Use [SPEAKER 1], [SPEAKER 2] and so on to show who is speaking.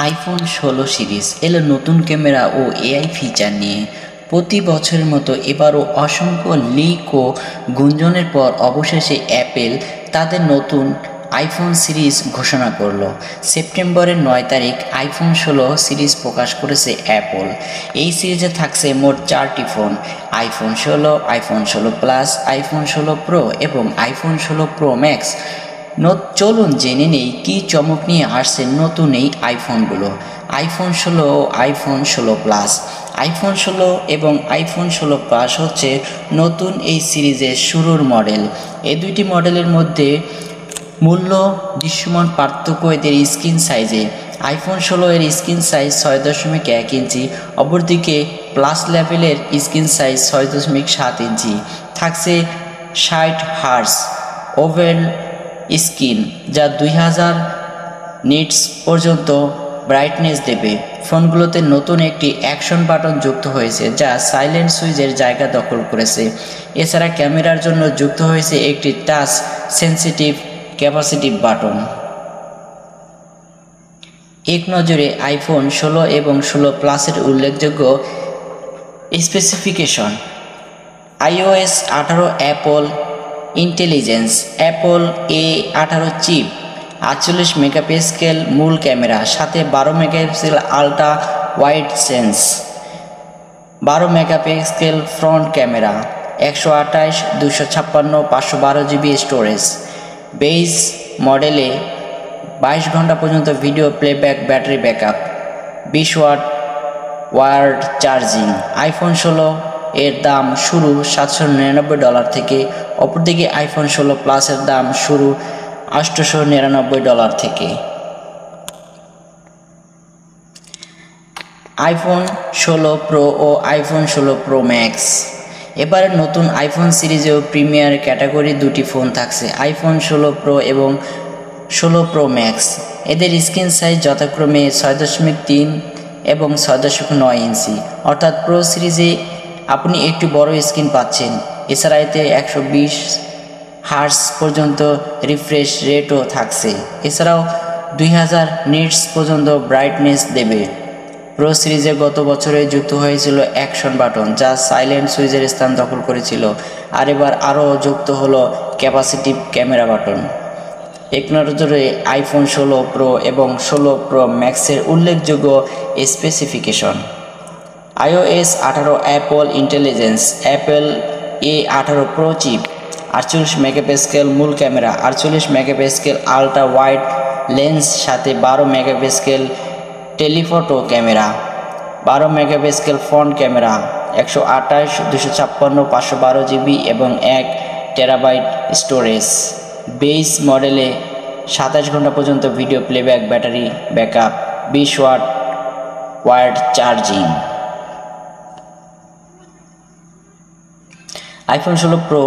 [SPEAKER 1] IPhone 16 series এলো নতুন camera ও AI feature নিয়ে। প্রতি বছরের মতো এবারও অসংখ্য লিক ও গুঞ্জনের পর অবশেষে অ্যাপেল তাদের নতুন আইফোন সিরিজ ঘোষণা করল। সেপ্টেম্বরের 9 তারিখ আইফোন 16 সিরিজ প্রকাশ করেছে অ্যাপল। এই সিরিজে থাকছে মোট 4টি phone: iPhone 16, iPhone 16 plus, iPhone 16 pro এবং আইফোন 16 প্রো ম্যাক্স। চলুন জেনে নেই কী চমক নিয়ে আসছে নতুন এই আইফোনগুলো। আইফোন 16 ও আইফোন 16 প্লাস। আইফোন 16 এবং আইফোন 16 প্লাস হচ্ছে নতুন এই সিরিজের শুরুর মডেল। এই দুইটি মডেলের মধ্যে মূল্য দৃশ্যমান পার্থক্য এদের স্ক্রিন সাইজে। আইফোন 16 এর স্ক্রিন সাইজ 6.1 ইঞ্চি, অপরদিকে প্লাস লেভেলের স্ক্রিন সাইজ 6.7 ইঞ্চি। থাকছে 60 হার্টজ ওভেল স্ক্রিন, যা 2000 নিটস পর্যন্ত ব্রাইটনেস দেবে। ফোনগুলোতে নতুন একটি অ্যাকশন বাটন যুক্ত হয়েছে, যা সাইলেন্ট সুইচের জায়গা দখল করেছে। এছাড়া ক্যামেরার জন্য যুক্ত হয়েছে একটি টাচ সেন্সিটিভ ক্যাপাসিটিভ বাটন। এক নজরে আইফোন 16 এবং 16 প্লাসের উল্লেখযোগ্য specification: iOS 18 Apple intelligence, Apple A18 চিপ, 48 মেগাপিক্সেল মূল ক্যামেরা, সাথে 12 megapixel ultra wide sense, 12 megapixel front camera, 128, 256, 512 GB storage. Base মডেলে 22 ঘন্টা পর্যন্ত video playback, battery backup, 20 watt wired charging. IPhone 16 এর দাম শুরু $799 থেকে, অপরদিকে আইফোন 16 প্লাসের দাম শুরু $899 থেকে। আইফোন 16 প্রো ও আইফোন 16 প্রো ম্যাক্স। এবারের নতুন আইফোন সিরিজেও প্রিমিয়ার ক্যাটাগরি দুটি ফোন থাকছে: আইফোন 16 প্রো এবং 16 প্রো ম্যাক্স। এদের স্ক্রিন সাইজ যথাক্রমে 6.3 এবং 6.9 ইঞ্চি, অর্থাৎ প্রো সিরিজে আপনি একটু বড় স্ক্রিন পাচ্ছেন। এছাড়া এতে 120 হার্টজ পর্যন্ত রিফ্রেশ রেটও থাকছে। এছাড়াও 2000 নিটস পর্যন্ত ব্রাইটনেস দেবে। প্রো সিরিজে গত বছরে যুক্ত হয়েছিল অ্যাকশন বাটন, যা সাইলেন্ট সুইচের স্থান দখল করেছিল, আর এবার আরও যুক্ত হলো ক্যাপাসিটিভ ক্যামেরা বাটন। এক নজরে আইফোন 16 প্রো এবং 16 প্রো ম্যাক্সের উল্লেখযোগ্য specification: iOS 18 Apple intelligence, Apple A18 pro chip, 48 megapixel মূল camera, 48 megapixel ultra wide lens, সাথে 12 megapixel telephoto camera, 12 megapixel front camera, 128, 256, 512 GB এবং 1 টেরাবাইট স্টোরেজ। বেস মডেলে 27 ঘন্টা পর্যন্ত video playback, battery backup, 20 watt wired charging. IPhone 16 pro